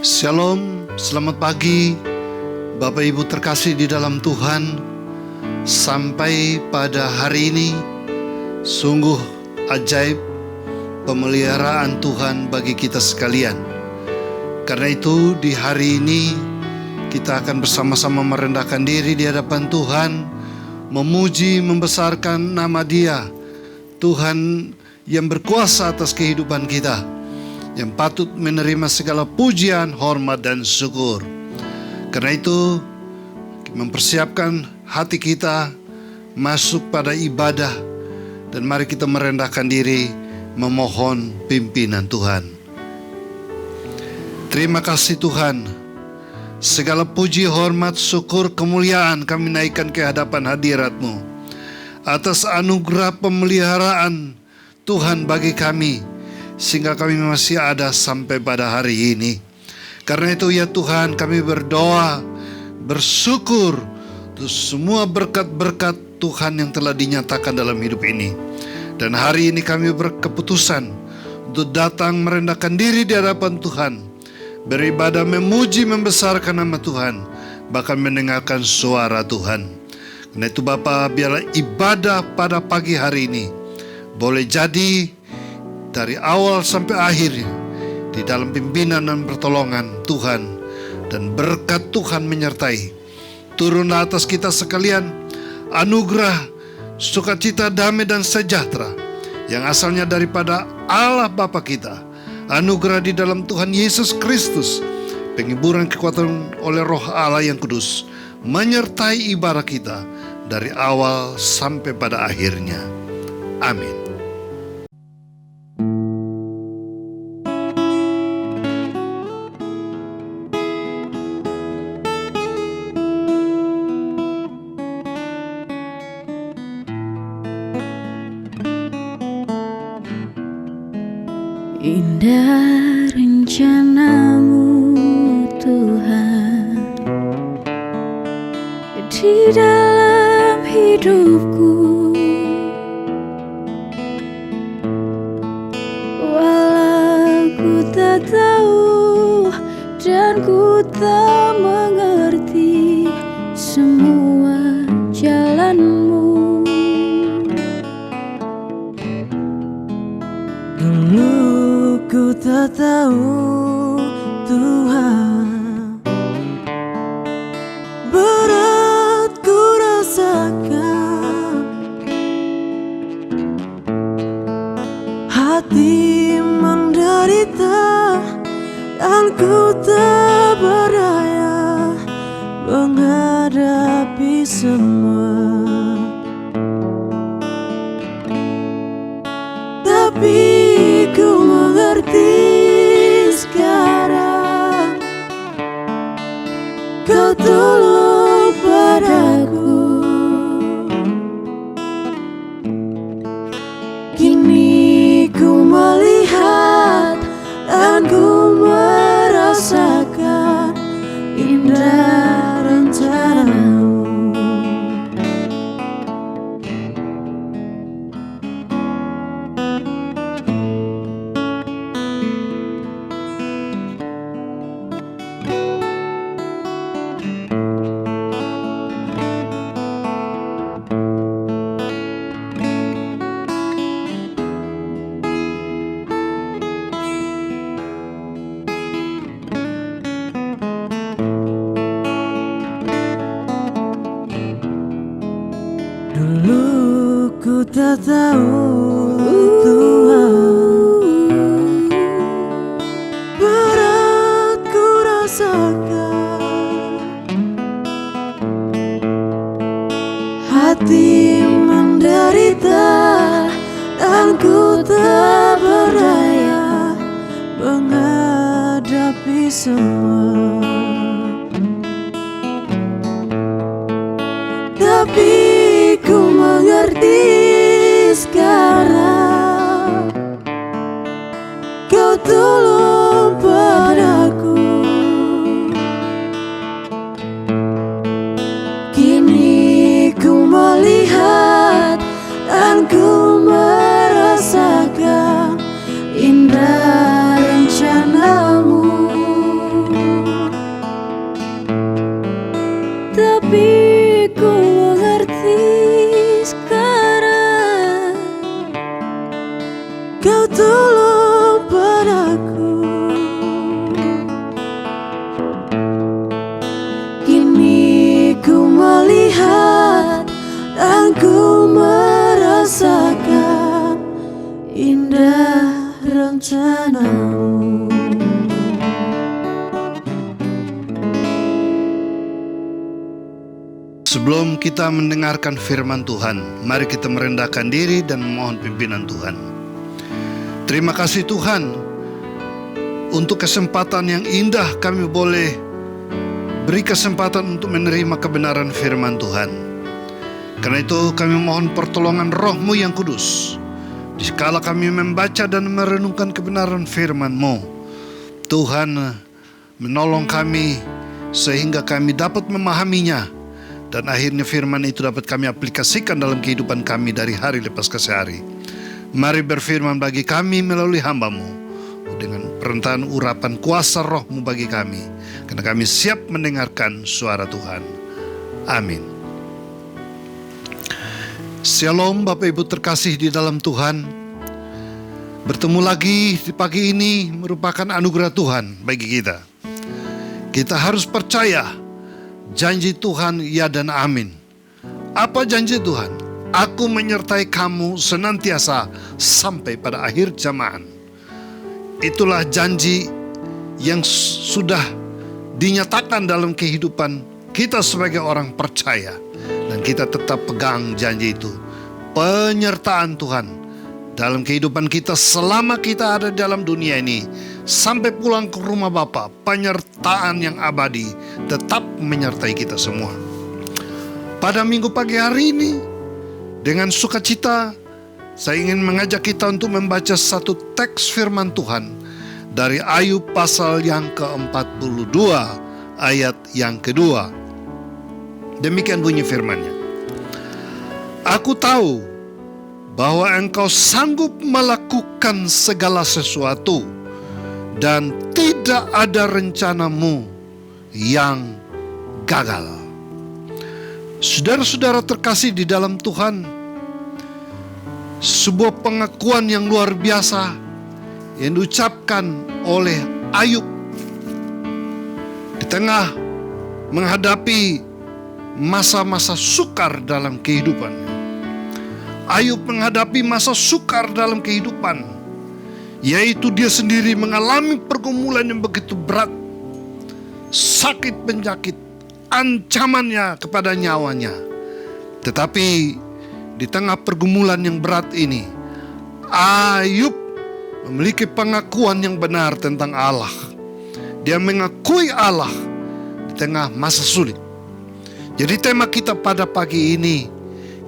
Shalom, selamat pagi Bapak Ibu terkasih di dalam Tuhan. Sampai pada hari ini sungguh ajaib pemeliharaan Tuhan bagi kita sekalian. Karena itu di hari ini kita akan bersama-sama merendahkan diri di hadapan Tuhan, memuji, membesarkan nama Dia, Tuhan yang berkuasa atas kehidupan kita, yang patut menerima segala pujian, hormat, dan syukur. Karena itu, mempersiapkan hati kita masuk pada ibadah, dan mari kita merendahkan diri, memohon pimpinan Tuhan. Terima kasih Tuhan, segala puji, hormat, syukur, kemuliaan kami naikkan ke hadapan hadirat-Mu atas anugerah pemeliharaan Tuhan bagi kami, sehingga kami masih ada sampai pada hari ini. Karena itu ya Tuhan, kami berdoa, bersyukur untuk semua berkat-berkat Tuhan yang telah dinyatakan dalam hidup ini. Dan hari ini kami berkeputusan untuk datang merendahkan diri di hadapan Tuhan, beribadah, memuji, membesarkan nama Tuhan, bahkan mendengarkan suara Tuhan. Karena itu Bapa, biarlah ibadah pada pagi hari ini boleh jadi dari awal sampai akhir di dalam pimpinan dan pertolongan Tuhan, dan berkat Tuhan menyertai. Turunlah atas kita sekalian anugerah, sukacita, damai, dan sejahtera yang asalnya daripada Allah Bapa kita, anugerah di dalam Tuhan Yesus Kristus, penghiburan kekuatan oleh Roh Allah yang kudus menyertai ibadah kita dari awal sampai pada akhirnya. Amin. Indah rencana-Mu Tuhan di dalam hidupku, walau ku tak tahu dan ku tak mengerti semua jalan-Mu. Ku tak tahu Tuhan, berat ku rasakan, hati menderita, dan ku tak berdaya menghadapi semua. Tapi ku mengerti sekarang, Kau tolong padaku. Kini ku melihat dan ku merasakan indah rencana-Mu. Dulu ku tak tahu Tuhan, berat ku rasakan, hati menderita, dan ku tak berdaya menghadapi semua. Tapi ku mengerti sekarang, Kau tolong padaku. Kini ku melihat dan ku merasakan indah rencana-Mu. rencanamu. Sebelum kita mendengarkan firman Tuhan, mari kita merendahkan diri dan memohon pimpinan Tuhan. Terima kasih Tuhan untuk kesempatan yang indah kami boleh beri kesempatan untuk menerima kebenaran firman Tuhan. Karena itu kami mohon pertolongan Roh-Mu yang kudus. Dikala kami membaca dan merenungkan kebenaran firman-Mu, Tuhan menolong kami sehingga kami dapat memahaminya. Dan akhirnya firman itu dapat kami aplikasikan dalam kehidupan kami dari hari lepas ke hari. Mari berfirman bagi kami melalui hamba-Mu dengan perintahan urapan kuasa Roh-Mu bagi kami. Karena kami siap mendengarkan suara Tuhan. Amin. Shalom Bapak Ibu terkasih di dalam Tuhan. Bertemu lagi di pagi ini merupakan anugerah Tuhan bagi kita. Kita harus percaya janji Tuhan ya dan amin. Apa janji Tuhan? Aku menyertai kamu senantiasa sampai pada akhir zaman. Itulah janji yang sudah dinyatakan dalam kehidupan kita sebagai orang percaya. Dan kita tetap pegang janji itu. Penyertaan Tuhan dalam kehidupan kita selama kita ada dalam dunia ini. Sampai pulang ke rumah Bapa, penyertaan yang abadi tetap menyertai kita semua. Pada minggu pagi hari ini, dengan sukacita, saya ingin mengajak kita untuk membaca satu teks firman Tuhan dari Ayub pasal yang ke-42, ayat yang kedua. Demikian bunyi firman-Nya. Aku tahu bahwa engkau sanggup melakukan segala sesuatu, dan tidak ada rencanamu yang gagal. Saudara-saudara terkasih di dalam Tuhan, sebuah pengakuan yang luar biasa yang diucapkan oleh Ayub di tengah menghadapi masa-masa sukar dalam kehidupannya. Ayub menghadapi masa sukar dalam kehidupan, yaitu dia sendiri mengalami pergumulan yang begitu berat, sakit penyakit, ancamannya kepada nyawanya. Tetapi di tengah pergumulan yang berat ini, Ayub memiliki pengakuan yang benar tentang Allah. Dia mengakui Allah di tengah masa sulit. Jadi tema kita pada pagi ini,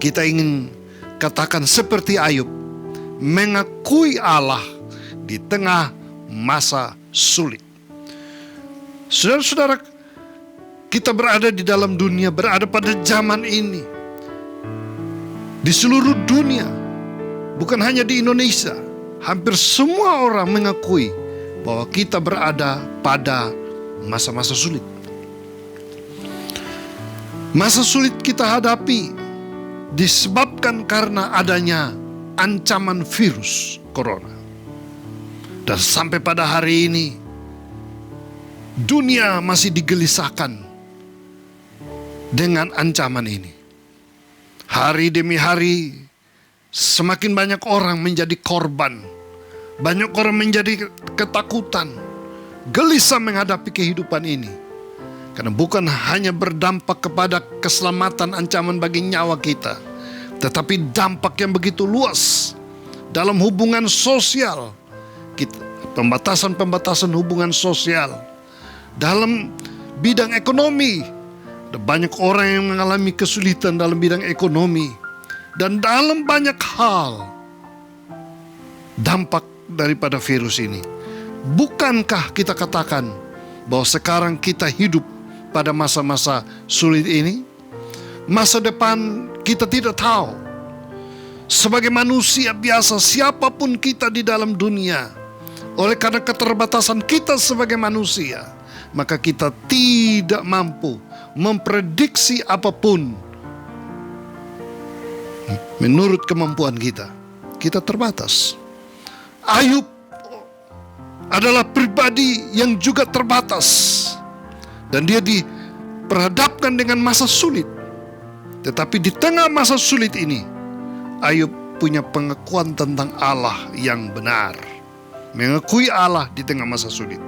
kita ingin katakan seperti Ayub, mengakui Allah di tengah masa sulit. Saudara-saudara, kita berada di dalam dunia, berada pada zaman ini. Di seluruh dunia, bukan hanya di Indonesia, hampir semua orang mengakui bahwa kita berada pada masa-masa sulit. Masa sulit kita hadapi disebabkan karena adanya ancaman virus corona. Dan sampai pada hari ini, dunia masih digelisahkan dengan ancaman ini. Hari demi hari, semakin banyak orang menjadi korban. Banyak orang menjadi ketakutan, gelisah menghadapi kehidupan ini. Karena bukan hanya berdampak kepada keselamatan ancaman bagi nyawa kita, tetapi dampak yang begitu luas dalam hubungan sosial. Pembatasan-pembatasan hubungan sosial. Dalam bidang ekonomi, ada banyak orang yang mengalami kesulitan dalam bidang ekonomi. Dan dalam banyak hal, dampak daripada virus ini. Bukankah kita katakan bahwa sekarang kita hidup pada masa-masa sulit ini? Masa depan kita tidak tahu. Sebagai manusia biasa, siapapun kita di dalam dunia, oleh karena keterbatasan kita sebagai manusia, maka kita tidak mampu memprediksi apapun. Menurut kemampuan kita, kita terbatas. Ayub adalah pribadi yang juga terbatas. Dan dia diperhadapkan dengan masa sulit. Tetapi di tengah masa sulit ini, Ayub punya pengakuan tentang Allah yang benar. Mengakui Allah di tengah masa sulit.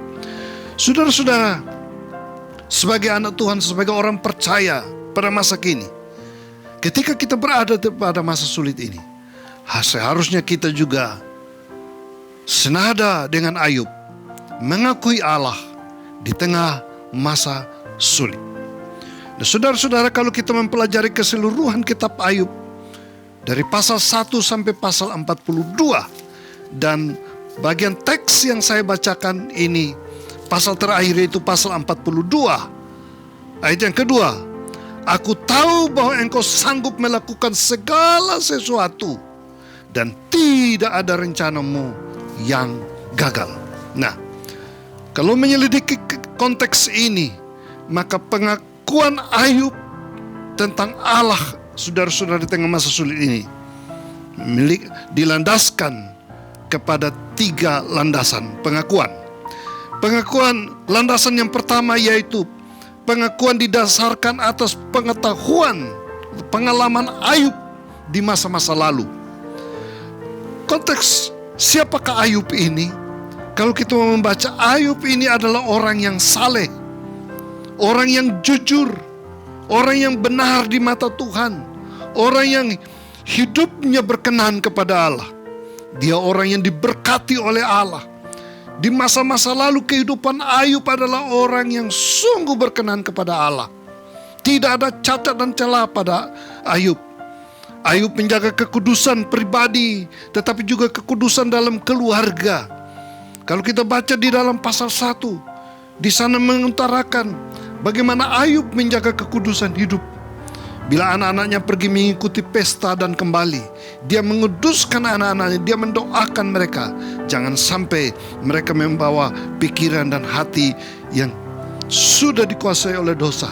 Saudara-saudara, sebagai anak Tuhan, sebagai orang percaya pada masa kini, ketika kita berada pada masa sulit ini, seharusnya kita juga senada dengan Ayub, mengakui Allah di tengah masa sulit. Nah, saudara-saudara, kalau kita mempelajari keseluruhan kitab Ayub dari pasal 1 sampai pasal 42, dan bagian teks yang saya bacakan ini pasal terakhir, yaitu pasal 42 ayat yang kedua. Aku tahu bahwa engkau sanggup melakukan segala sesuatu dan tidak ada rencanamu yang gagal. Nah, kalau menyelidiki konteks ini, maka pengakuan Ayub tentang Allah, saudara-saudara, di tengah masa sulit ini dilandaskan kepada 3 landasan pengakuan. Pengakuan landasan yang pertama yaitu pengakuan didasarkan atas pengetahuan, pengalaman Ayub di masa-masa lalu. Konteks siapakah Ayub ini? Kalau kita membaca, Ayub ini adalah orang yang saleh, orang yang jujur, orang yang benar di mata Tuhan, orang yang hidupnya berkenan kepada Allah. Dia orang yang diberkati oleh Allah. Di masa-masa lalu kehidupan Ayub adalah orang yang sungguh berkenan kepada Allah. Tidak ada cacat dan celah pada Ayub. Ayub menjaga kekudusan pribadi, tetapi juga kekudusan dalam keluarga. Kalau kita baca di dalam pasal 1, di sana mengutarakan bagaimana Ayub menjaga kekudusan hidup. Bila anak-anaknya pergi mengikuti pesta dan kembali, dia menguduskan anak-anaknya, dia mendoakan mereka. Jangan sampai mereka membawa pikiran dan hati yang sudah dikuasai oleh dosa.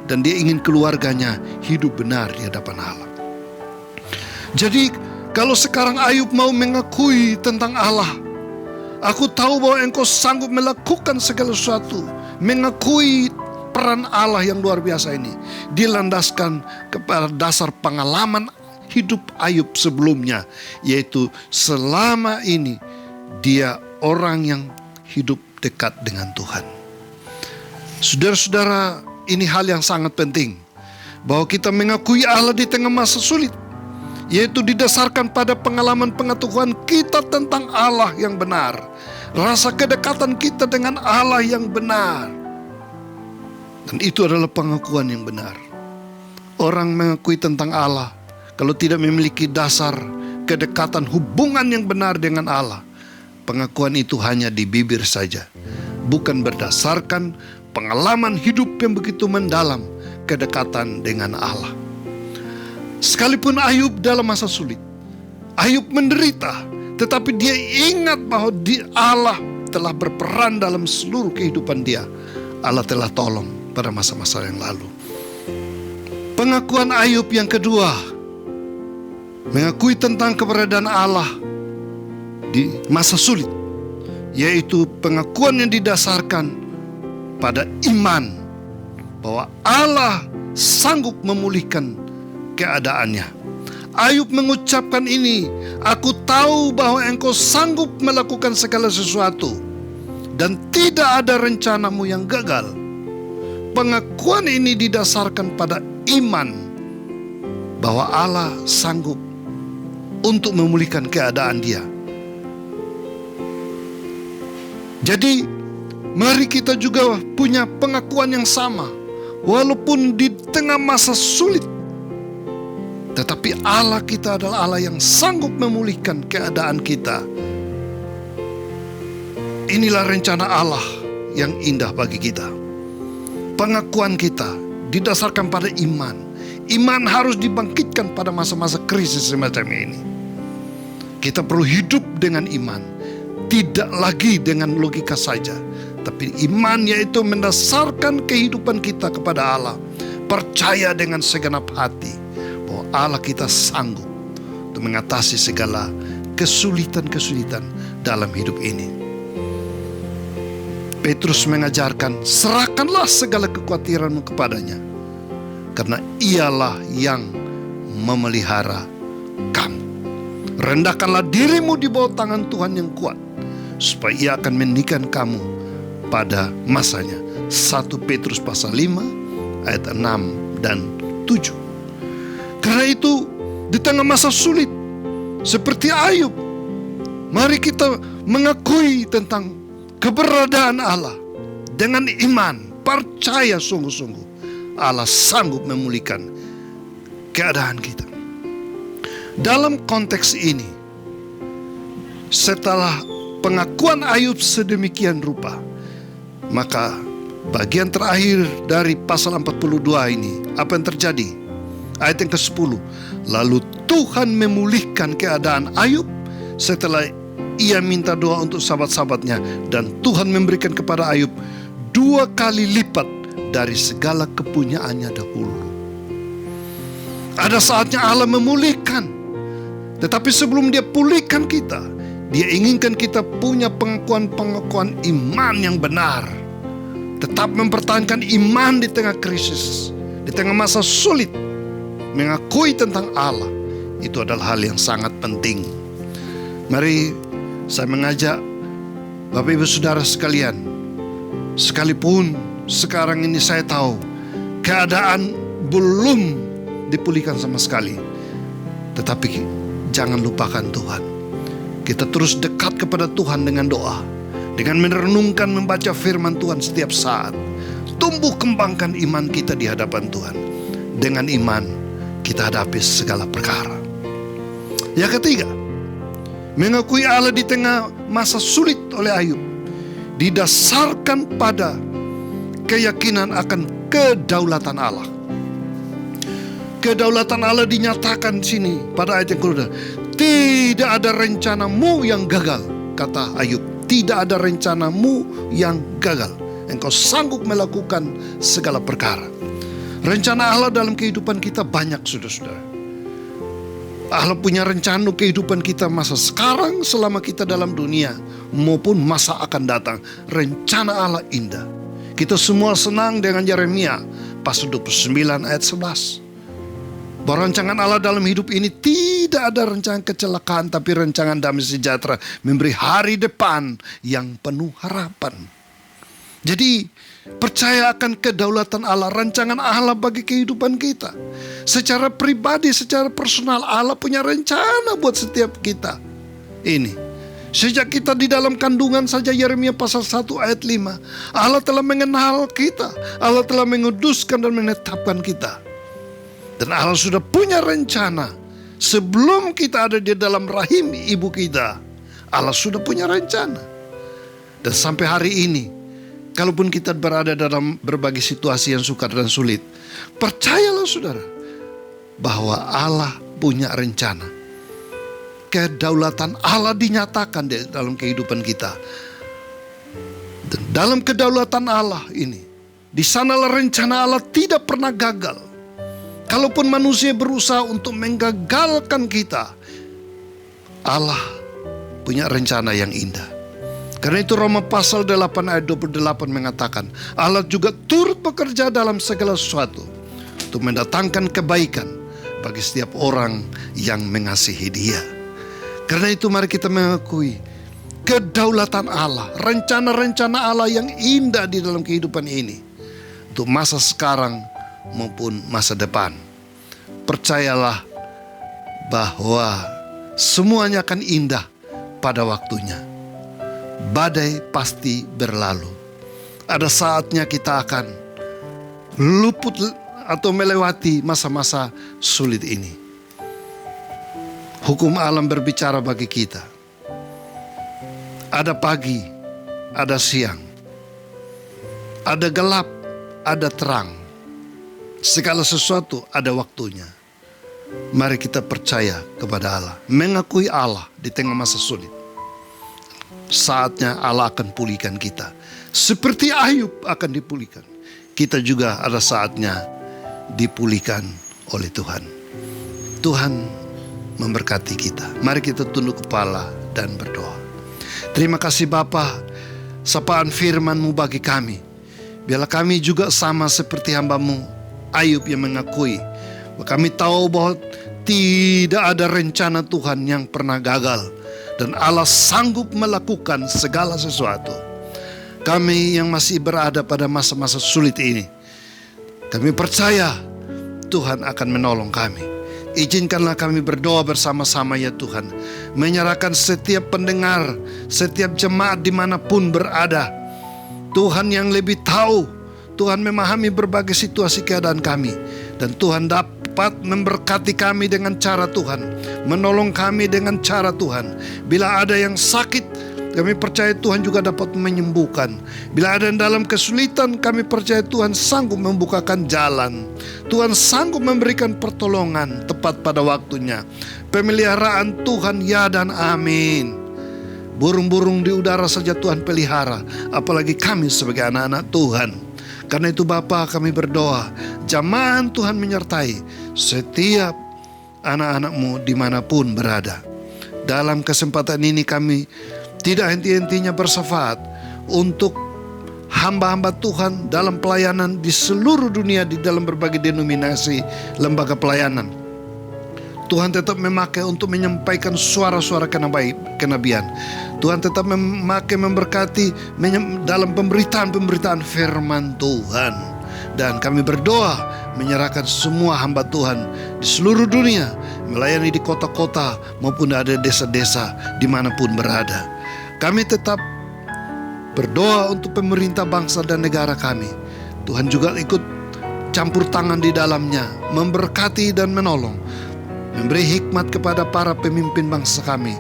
Dan dia ingin keluarganya hidup benar di hadapan Allah. Jadi kalau sekarang Ayub mau mengakui tentang Allah, aku tahu bahwa engkau sanggup melakukan segala sesuatu, mengakui peran Allah yang luar biasa ini dilandaskan kepada dasar pengalaman hidup Ayub sebelumnya, yaitu selama ini dia orang yang hidup dekat dengan Tuhan. Saudara-saudara, ini hal yang sangat penting, bahwa kita mengakui Allah di tengah masa sulit, yaitu didasarkan pada pengalaman pengetahuan kita tentang Allah yang benar, rasa kedekatan kita dengan Allah yang benar. Dan itu adalah pengakuan yang benar. Orang mengakui tentang Allah, kalau tidak memiliki dasar kedekatan hubungan yang benar dengan Allah, pengakuan itu hanya di bibir saja, bukan berdasarkan pengalaman hidup yang begitu mendalam kedekatan dengan Allah. Sekalipun Ayub dalam masa sulit, Ayub menderita, tetapi dia ingat bahwa Allah telah berperan dalam seluruh kehidupan dia. Allah telah tolong pada masa-masa yang lalu. Pengakuan Ayub yang kedua, mengakui tentang keberadaan Allah di masa sulit, yaitu pengakuan yang didasarkan pada iman bahwa Allah sanggup memulihkan keadaannya. Ayub mengucapkan ini, aku tahu bahwa engkau sanggup melakukan segala sesuatu dan tidak ada rencanamu yang gagal. Pengakuan ini didasarkan pada iman bahwa Allah sanggup untuk memulihkan keadaan dia. Jadi mari kita juga punya pengakuan yang sama, walaupun di tengah masa sulit, tetapi Allah kita adalah Allah yang sanggup memulihkan keadaan kita. Inilah rencana Allah yang indah bagi kita. Pengakuan kita didasarkan pada iman. Iman harus dibangkitkan pada masa-masa krisis semacam ini. Kita perlu hidup dengan iman, tidak lagi dengan logika saja, tapi iman yaitu mendasarkan kehidupan kita kepada Allah. Percaya dengan segenap hati bahwa Allah kita sanggup untuk mengatasi segala kesulitan-kesulitan dalam hidup ini. Petrus mengajarkan, serahkanlah segala kekhawatiranmu kepadanya, karena ialah yang memelihara kamu. Rendahkanlah dirimu di bawah tangan Tuhan yang kuat, supaya ia akan meninggikan kamu pada masanya. 1 Petrus pasal 5 ayat 6 dan 7. Karena itu di tengah masa sulit seperti Ayub, mari kita mengakui tentang keberadaan Allah dengan iman, percaya sungguh-sungguh Allah sanggup memulihkan keadaan kita. Dalam konteks ini, setelah pengakuan Ayub sedemikian rupa, maka bagian terakhir dari pasal 42 ini, apa yang terjadi? Ayat yang ke-10. Lalu Tuhan memulihkan keadaan Ayub setelah ia minta doa untuk sahabat-sahabatnya, dan Tuhan memberikan kepada Ayub 2 kali lipat dari segala kepunyaannya dahulu. Ada saatnya Allah memulihkan, tetapi sebelum dia pulihkan kita, dia inginkan kita punya pengakuan-pengakuan iman yang benar. Tetap mempertahankan iman di tengah krisis, di tengah masa sulit. Mengakui tentang Allah, itu adalah hal yang sangat penting. Mari saya mengajak Bapak Ibu Saudara sekalian, sekalipun sekarang ini saya tahu keadaan belum dipulihkan sama sekali, tetapi jangan lupakan Tuhan. Kita terus dekat kepada Tuhan dengan doa, dengan merenungkan, membaca firman Tuhan setiap saat. Tumbuh kembangkan iman kita di hadapan Tuhan. Dengan iman kita hadapi segala perkara. Yang ketiga, mengakui Allah di tengah masa sulit oleh Ayub didasarkan pada keyakinan akan kedaulatan Allah. Kedaulatan Allah dinyatakan sini pada ayat yang kedua. Tidak ada rencanamu yang gagal, kata Ayub. Tidak ada rencanamu yang gagal. Engkau sanggup melakukan segala perkara. Rencana Allah dalam kehidupan kita banyak, saudara-saudara. Allah punya rencana kehidupan kita masa sekarang selama kita dalam dunia, maupun masa akan datang. Rencana Allah indah. Kita semua senang dengan Yeremia pasal 29 ayat 11. Bahwa rancangan Allah dalam hidup ini tidak ada rancangan kecelakaan, tapi rancangan damai sejahtera, memberi hari depan yang penuh harapan. Jadi percaya akan kedaulatan Allah, rancangan Allah bagi kehidupan kita. Secara pribadi, secara personal, Allah punya rencana buat setiap kita. Ini sejak kita di dalam kandungan saja, Yeremia pasal 1 ayat 5, Allah telah mengenal kita, Allah telah menguduskan dan menetapkan kita. Dan Allah sudah punya rencana sebelum kita ada di dalam rahim ibu kita. Allah sudah punya rencana. Dan sampai hari ini, kalaupun kita berada dalam berbagai situasi yang sukar dan sulit, percayalah saudara, bahwa Allah punya rencana. Kedaulatan Allah dinyatakan di dalam kehidupan kita. Dan dalam kedaulatan Allah ini, di sanalah rencana Allah tidak pernah gagal. Kalaupun manusia berusaha untuk menggagalkan kita, Allah punya rencana yang indah. Karena itu Roma pasal 8 ayat 28 mengatakan, Allah juga turut bekerja dalam segala sesuatu untuk mendatangkan kebaikan bagi setiap orang yang mengasihi Dia. Karena itu mari kita mengakui kedaulatan Allah, rencana-rencana Allah yang indah di dalam kehidupan ini, untuk masa sekarang maupun masa depan. Percayalah bahwa semuanya akan indah pada waktunya. Badai pasti berlalu. Ada saatnya kita akan luput atau melewati masa-masa sulit ini. Hukum alam berbicara bagi kita. Ada pagi, ada siang, ada gelap, ada terang. Segala sesuatu ada waktunya. Mari kita percaya kepada Allah, mengakui Allah di tengah masa sulit. Saatnya Allah akan pulihkan kita. Seperti Ayub akan dipulihkan, kita juga ada saatnya dipulihkan oleh Tuhan. Tuhan memberkati kita. Mari kita tunduk kepala dan berdoa. Terima kasih Bapa, sapaan firman-Mu bagi kami. Biarlah kami juga sama seperti hamba-Mu Ayub yang mengakui bahwa kami tahu bahwa tidak ada rencana Tuhan yang pernah gagal. dan Allah sanggup melakukan segala sesuatu. Kami yang masih berada pada masa-masa sulit ini, kami percaya Tuhan akan menolong kami. Izinkanlah kami berdoa bersama-sama ya Tuhan, menyerahkan setiap pendengar, setiap jemaat dimanapun berada. Tuhan yang lebih tahu, Tuhan memahami berbagai situasi keadaan kami, dan Tuhan dapat memberkati kami dengan cara Tuhan, menolong kami dengan cara Tuhan. Bila ada yang sakit, kami percaya Tuhan juga dapat menyembuhkan. Bila ada yang dalam kesulitan, kami percaya Tuhan sanggup membukakan jalan. Tuhan sanggup memberikan pertolongan tepat pada waktunya. Pemeliharaan Tuhan, ya dan amin. Burung-burung di udara saja Tuhan pelihara, apalagi kami sebagai anak-anak Tuhan. Karena itu Bapa, kami berdoa, jamahan Tuhan menyertai setiap anak-anak-Mu dimanapun berada. Dalam kesempatan ini kami tidak henti-hentinya bersyafaat untuk hamba-hamba Tuhan dalam pelayanan di seluruh dunia, di dalam berbagai denominasi lembaga pelayanan. Tuhan tetap memakai untuk menyampaikan suara-suara kenabian. Tuhan tetap memakai, memberkati dalam pemberitaan-pemberitaan firman Tuhan. Dan kami berdoa menyerahkan semua hamba Tuhan di seluruh dunia, melayani di kota-kota maupun ada desa-desa dimanapun berada. Kami tetap berdoa untuk pemerintah bangsa dan negara kami. Tuhan juga ikut campur tangan di dalamnya, memberkati dan menolong, memberi hikmat kepada para pemimpin bangsa kami,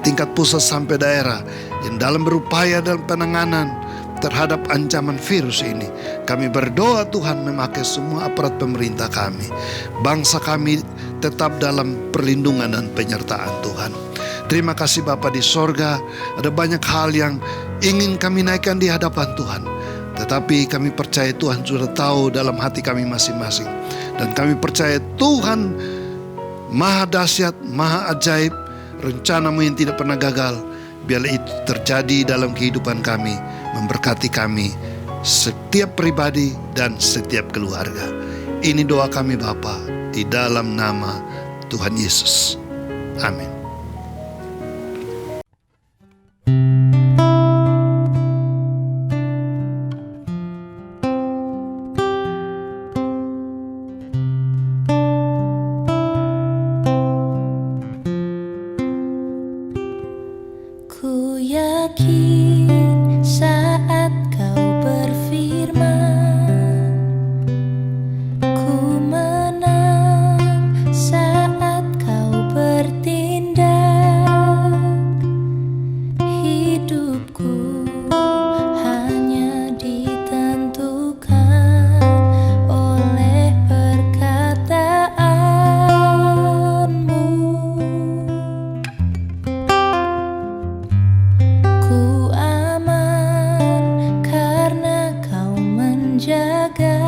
tingkat pusat sampai daerah, yang dalam berupaya dalam penanganan terhadap ancaman virus ini. Kami berdoa Tuhan memakai semua aparat pemerintah kami. Bangsa kami tetap dalam perlindungan dan penyertaan Tuhan. Terima kasih Bapa di sorga. Ada banyak hal yang ingin kami naikkan di hadapan Tuhan, tetapi kami percaya Tuhan sudah tahu dalam hati kami masing-masing. Dan kami percaya Tuhan Maha dahsyat, maha ajaib. Rencana-Mu yang tidak pernah gagal, biarlah itu terjadi dalam kehidupan kami, memberkati kami, setiap pribadi dan setiap keluarga. Ini doa kami Bapa, di dalam nama Tuhan Yesus. Amin. Ku yakin saat Kau berfirman, ku menang saat Kau bertindak. Hidupku hanya ditentukan oleh perkataan-Mu. Ku aman karena Kau menjaga.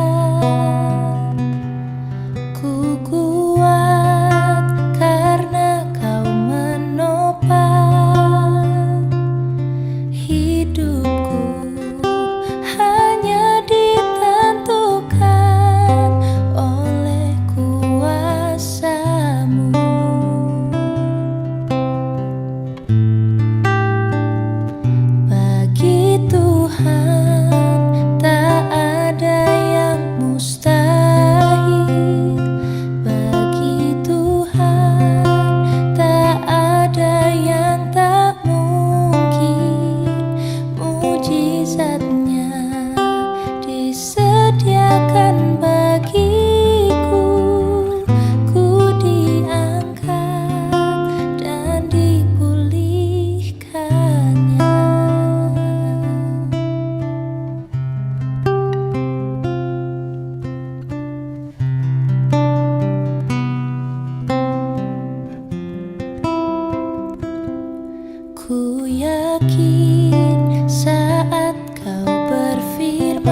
Ku kuat karena Kau menopang. Hidupku hanya ditentukan oleh kuasa-Mu. Bagi Tuhan tak ada yang mustahil. Bagi Tuhan tak ada yang tak mungkin. Mujizat-Nya disediakan bagiku. Ku diangkat dan dipulihkannya. Ku yakin saat Kau berfirman,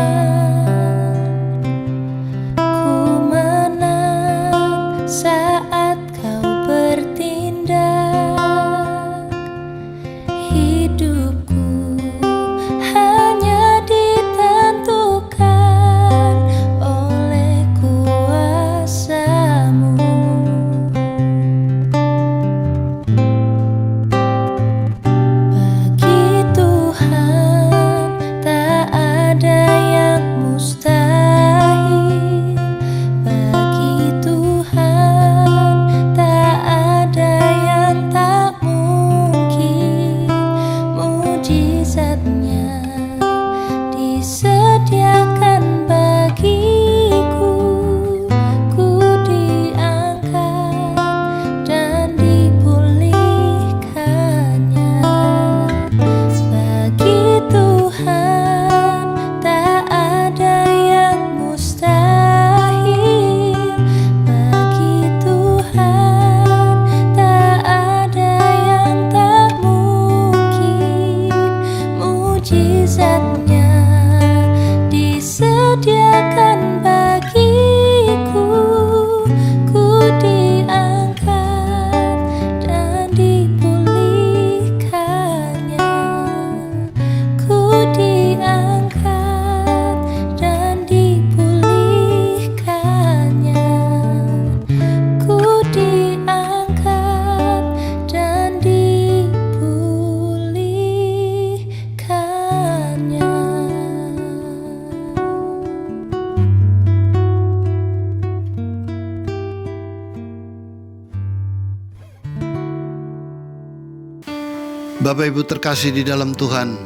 Bapak Ibu terkasih di dalam Tuhan,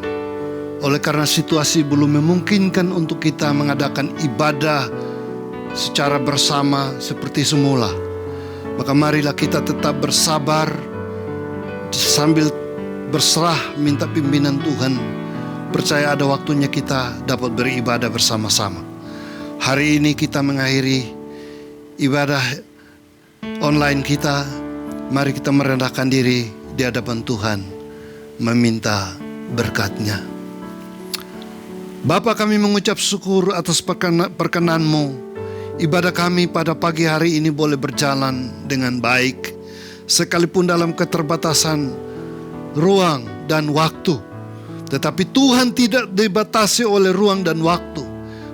oleh karena situasi belum memungkinkan untuk kita mengadakan ibadah secara bersama seperti semula, maka marilah kita tetap bersabar sambil berserah minta pimpinan Tuhan. Percaya ada waktunya kita dapat beribadah bersama-sama. Hari ini kita mengakhiri ibadah online kita. Mari kita merendahkan diri di hadapan Tuhan, meminta berkat-Nya. Bapa, kami mengucap syukur atas perkenan-Mu. Ibadah kami pada pagi hari ini boleh berjalan dengan baik, sekalipun dalam keterbatasan ruang dan waktu. Tetapi Tuhan tidak dibatasi oleh ruang dan waktu.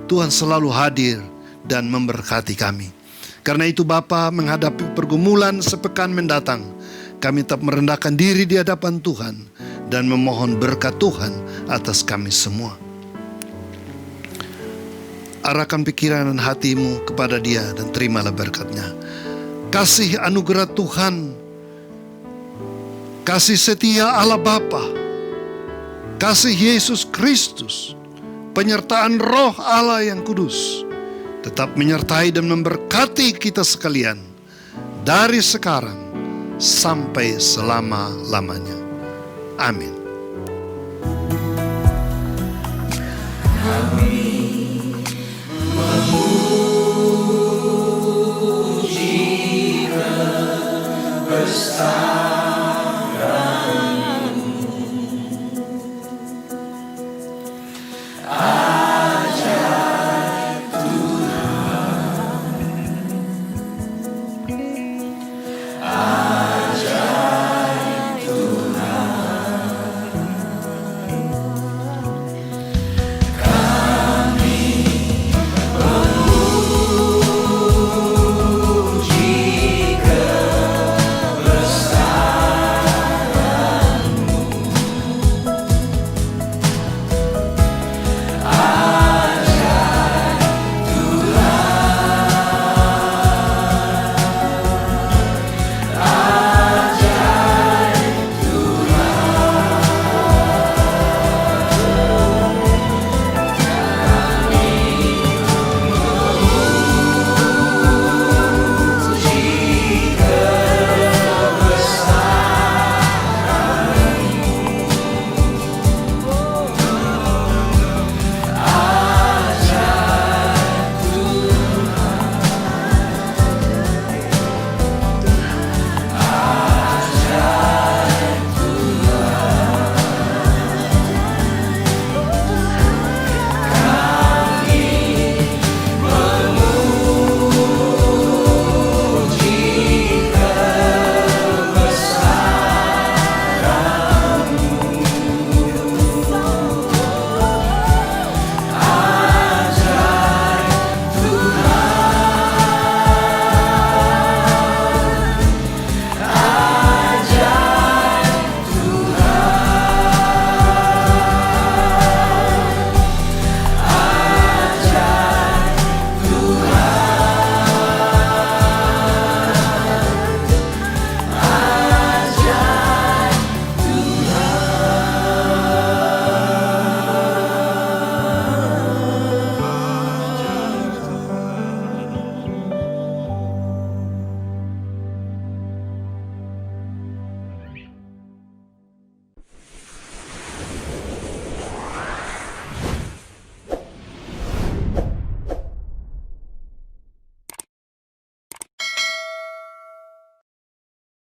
Tuhan selalu hadir dan memberkati kami. Karena itu Bapa, menghadapi pergumulan sepekan mendatang, kami tetap merendahkan diri di hadapan Tuhan dan memohon berkat Tuhan atas kami semua. Arahkan pikiran dan hatimu kepada Dia dan terimalah berkat-Nya. Kasih anugerah Tuhan, kasih setia Allah Bapa, kasih Yesus Kristus, penyertaan Roh Allah yang kudus tetap menyertai dan memberkati kita sekalian dari sekarang sampai selama-lamanya. Amin.